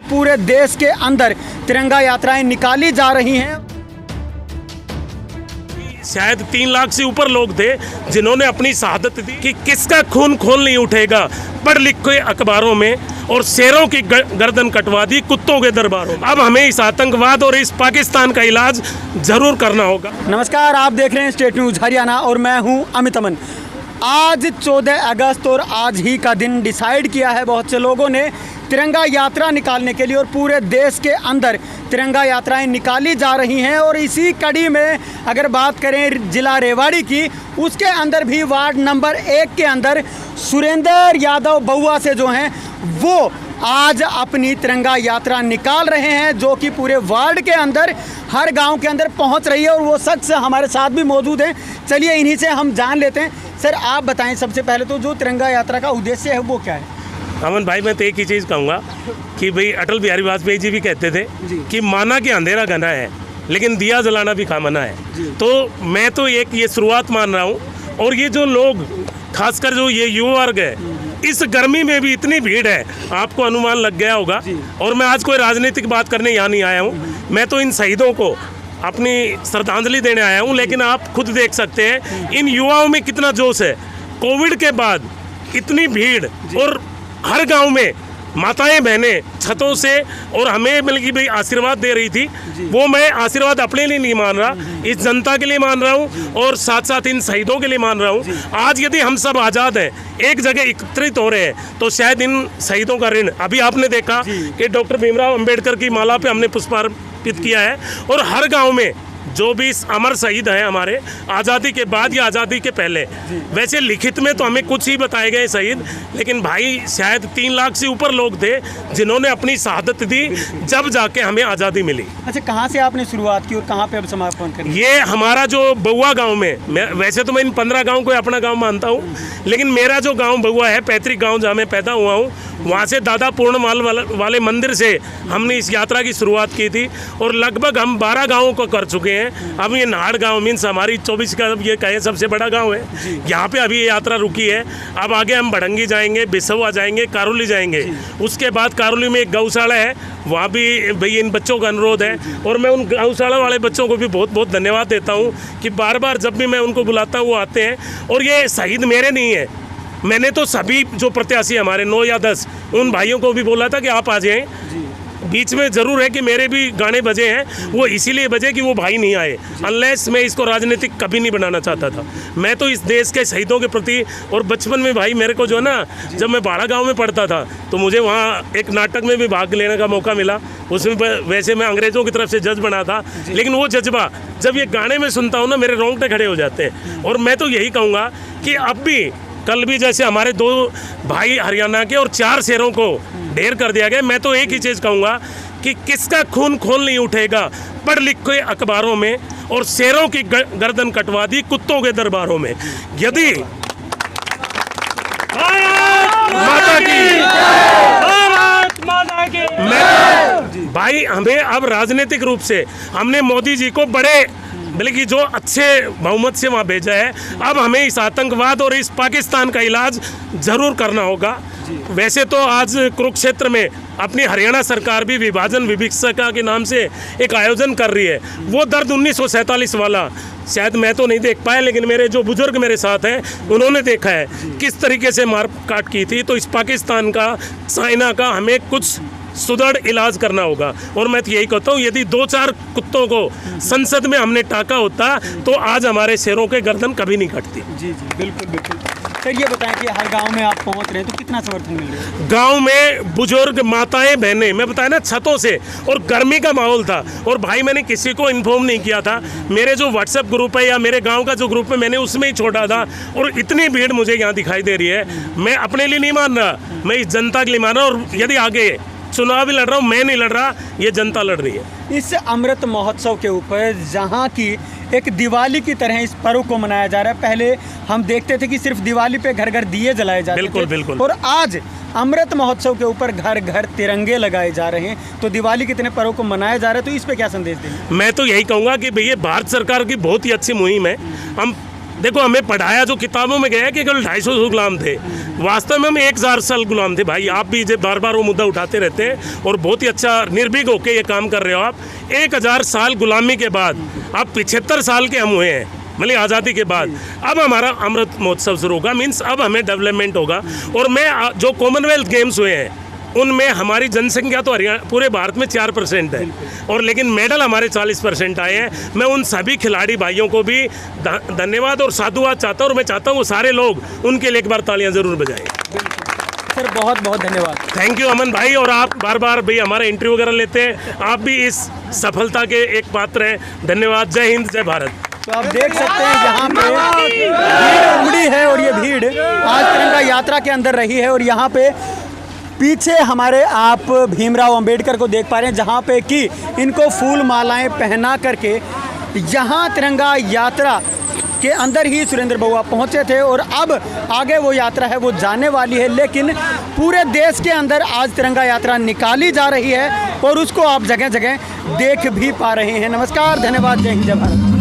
पूरे देश के अंदर तिरंगा यात्राएं निकाली जा रही हैं। शायद 3 लाख से ऊपर लोग थे जिन्होंने अपनी शहादत दी कि किसका खून खोल नहीं उठेगा। पढ़ लिख के अखबारों में और शेरों की गर्दन कटवा दी कुत्तों के दरबारों में। अब हमें इस आतंकवाद और इस पाकिस्तान का इलाज जरूर करना होगा। नमस्कार, आप देख रहे हैं स्टेट न्यूज़ हरियाणा और मैं हूं अमित अमन। आज 14 अगस्त और आज ही का दिन डिसाइड किया है बहुत से लोगों ने तिरंगा यात्रा निकालने के लिए और पूरे देश के अंदर तिरंगा यात्राएं निकाली जा रही हैं। और इसी कड़ी में अगर बात करें जिला रेवाड़ी की, उसके अंदर भी वार्ड नंबर 1 के अंदर सुरेंद्र यादव बउआ से जो हैं वो आज अपनी तिरंगा यात्रा निकाल रहे हैं, जो कि पूरे वार्ड के अंदर हर गांव के अंदर पहुंच रही है। और वो शख्स हमारे साथ भी मौजूद हैं, चलिए इन्हीं से हम जान लेते हैं। सर, आप बताएं सबसे पहले तो जो तिरंगा यात्रा का उद्देश्य है वो क्या है? अमन भाई, मैं तो एक ही चीज़ कहूँगा कि भाई अटल बिहारी वाजपेयी जी भी कहते थे कि माना कि अंधेरा घना है लेकिन दिया जलाना भी खामना है। तो मैं तो एक ये शुरुआत मान रहा हूँ। और ये जो लोग, खासकर जो ये युवा वर्ग है, इस गर्मी में भी इतनी भीड़ है, आपको अनुमान लग गया होगा। और मैं आज कोई राजनीतिक बात करने यहाँ नहीं आया हूँ, मैं तो इन शहीदों को अपनी श्रद्धांजलि देने आया हूँ। लेकिन आप खुद देख सकते हैं इन युवाओं में कितना जोश है। कोविड के बाद इतनी भीड़ और हर गांव में माताएं बहनें छतों से और हमें मिल की भाई आशीर्वाद दे रही थी। वो मैं आशीर्वाद अपने लिए नहीं मान रहा, इस जनता के लिए मान रहा हूँ और साथ साथ इन शहीदों के लिए मान रहा हूँ। आज यदि हम सब आज़ाद हैं, एक जगह एकत्रित हो रहे हैं, तो शायद इन शहीदों का ऋण, अभी आपने देखा कि डॉक्टर भीमराव अंबेडकर की माला पे हमने पुष्पार्पित किया है। और हर गाँव में जो भी अमर शहीद हैं हमारे, आज़ादी के बाद या आज़ादी के पहले, वैसे लिखित में तो हमें कुछ ही बताए गए शहीद, लेकिन भाई शायद 3 लाख से ऊपर लोग थे जिन्होंने अपनी शहादत दी, जब जाके हमें आज़ादी मिली। अच्छा, कहाँ से आपने शुरुआत की और कहाँ पे अब समापन करें? ये हमारा जो बउआ गांव में, वैसे तो मैं इन 15 गांव को अपना गांव मानता हूँ, लेकिन मेरा जो गांव बउआ है, पैतृक गांव जहाँ मैं पैदा हुआ हूँ, वहाँ से दादा पूर्णमाल वाले मंदिर से हमने इस यात्रा की शुरुआत की थी। और लगभग हम 12 गाँवों को कर चुके हैं। अब ये नाहड़ गांव मीन्स हमारी 24 का ये कहे सबसे बड़ा गांव है, यहाँ पे अभी ये यात्रा रुकी है। अब आगे हम भड़ंगी जाएंगे, बिसवा जाएंगे, कारोली जाएंगे। उसके बाद कारोली में एक गौशाला है, वहाँ भी भाई इन बच्चों का अनुरोध है। और मैं उन गौशाला वाले बच्चों को भी बहुत बहुत धन्यवाद देता हूँ कि बार बार जब भी मैं उनको बुलाता हूँ वो आते हैं। और ये शहीद मेरे नहीं है, मैंने तो सभी जो प्रत्याशी हमारे 9 या 10 उन भाइयों को भी बोला था कि आप आ जाएं। बीच में ज़रूर है कि मेरे भी गाने बजे हैं, वो इसीलिए बजे कि वो भाई नहीं आए। अनलेस मैं इसको राजनीतिक कभी नहीं बनाना चाहता था। मैं तो इस देश के शहीदों के प्रति, और बचपन में भाई मेरे को जो है ना, जब मैं बाड़ा गांव में पढ़ता था तो मुझे वहाँ एक नाटक में भी भाग लेने का मौका मिला। उसमें वैसे मैं अंग्रेज़ों की तरफ से जज बना था, लेकिन वो जज्बा जब ये गाने में सुनता हूँ ना, मेरे रोंगटे खड़े हो जाते हैं। और मैं तो यही कहूँगा कि अब भी, कल भी जैसे हमारे 2 भाई हरियाणा के और 4 शेरों को ढेर कर दिया गया, मैं तो एक ही चीज़ कहूँगा कि किसका खून खोल नहीं उठेगा। पढ़ लिख के अखबारों में और शेरों की गर्दन कटवा दी कुत्तों के दरबारों में। यदि माता की मैं भाई, हमें अब राजनीतिक रूप से हमने मोदी जी को बड़े बल्कि जो अच्छे बहुमत से वहाँ भेजा है, अब हमें इस आतंकवाद और इस पाकिस्तान का इलाज जरूर करना होगा। वैसे तो आज कुरुक्षेत्र में अपनी हरियाणा सरकार भी विभाजन विभिक्षिका के नाम से एक आयोजन कर रही है। वो दर्द 1947 वाला शायद मैं तो नहीं देख पाया, लेकिन मेरे जो बुजुर्ग मेरे साथ हैं उन्होंने देखा है किस तरीके से मार काट की थी। तो इस पाकिस्तान का, चाइना का हमें कुछ सुदृढ़ इलाज करना होगा। और मैं तो यही कहता हूँ, यदि 2-4 कुत्तों को संसद में हमने टाका होता तो आज हमारे शेरों के गर्दन कभी नहीं कटती। जी बिल्कुल बिल्कुल। सर, ये बताएं कि हर गांव में आप पहुंच रहे हैं तो कितना समर्थन मिल रहा है? गांव में बुजुर्ग, माताएं, बहनें, मैं बताया ना, छतों से, और गर्मी का माहौल था। और भाई मैंने किसी को इन्फॉर्म नहीं किया था, मेरे जो व्हाट्सएप ग्रुप है या मेरे गांव का जो ग्रुप है मैंने उसमें ही छोड़ा था। और इतनी भीड़ मुझे यहाँ दिखाई दे रही है। मैं अपने लिए नहीं मान रहा, मैं इस जनता के लिए मान रहा हूँ। और यदि आगे चुनाव भी लड़ रहा हूँ, मैं नहीं लड़ रहा, ये जनता लड़ रही है। इस अमृत महोत्सव के ऊपर जहाँ की एक दिवाली की तरह इस पर्व को मनाया जा रहा है। पहले हम देखते थे कि सिर्फ दिवाली पे घर घर दिए जलाए जाते थे, बिल्कुल। और आज अमृत महोत्सव के ऊपर घर घर तिरंगे लगाए जा रहे हैं। तो दिवाली कितने पर्व को मनाया जा रहा है, तो इस पे क्या संदेश देंगे? मैं तो यही कहूँगा कि भैया भारत सरकार की बहुत ही अच्छी मुहिम है। हम देखो हमें पढ़ाया जो किताबों में गया कि केवल 250 गुलाम थे, वास्तव में हम 1000 साल गुलाम थे भाई। आप भी जब बार बार वो मुद्दा उठाते रहते हैं और बहुत ही अच्छा निर्भीक होकर ये काम कर रहे हो आप। 1000 साल गुलामी के बाद अब 75 साल के हम हुए हैं, मतलब आज़ादी के बाद। अब हमारा अमृत महोत्सव शुरू होगा, मीन्स अब हमें डेवलपमेंट होगा। और मैं जो कॉमनवेल्थ गेम्स हुए हैं उनमें हमारी जनसंख्या तो हरियाणा पूरे भारत में 4% है, और लेकिन मेडल हमारे 40% आए हैं। मैं उन सभी खिलाड़ी भाइयों को भी धन्यवाद और साधुवाद चाहता हूँ, और मैं चाहता हूँ वो सारे लोग उनके लिए एक बार तालियां ज़रूर बजाएं। सर बहुत बहुत धन्यवाद। थैंक यू अमन भाई, और आप बार बार भाई हमारा इंटरव्यू वगैरह लेते हैं, आप भी इस सफलता के एक पात्र हैं। धन्यवाद। जय हिंद, जय भारत। तो आप देख सकते हैं यहाँ पे भीड़ उमड़ी है, और ये भीड़ आज तिरंगा यात्रा के अंदर रही है। और यहाँ पे पीछे हमारे आप भीमराव अंबेडकर को देख पा रहे हैं, जहाँ पे कि इनको फूल मालाएं पहना करके यहाँ तिरंगा यात्रा के अंदर ही सुरेंद्र बउआ पहुँचे थे। और अब आगे वो यात्रा है वो जाने वाली है, लेकिन पूरे देश के अंदर आज तिरंगा यात्रा निकाली जा रही है और उसको आप जगह जगह देख भी पा रहे हैं। नमस्कार, धन्यवाद, जय हिंद, जय भारत।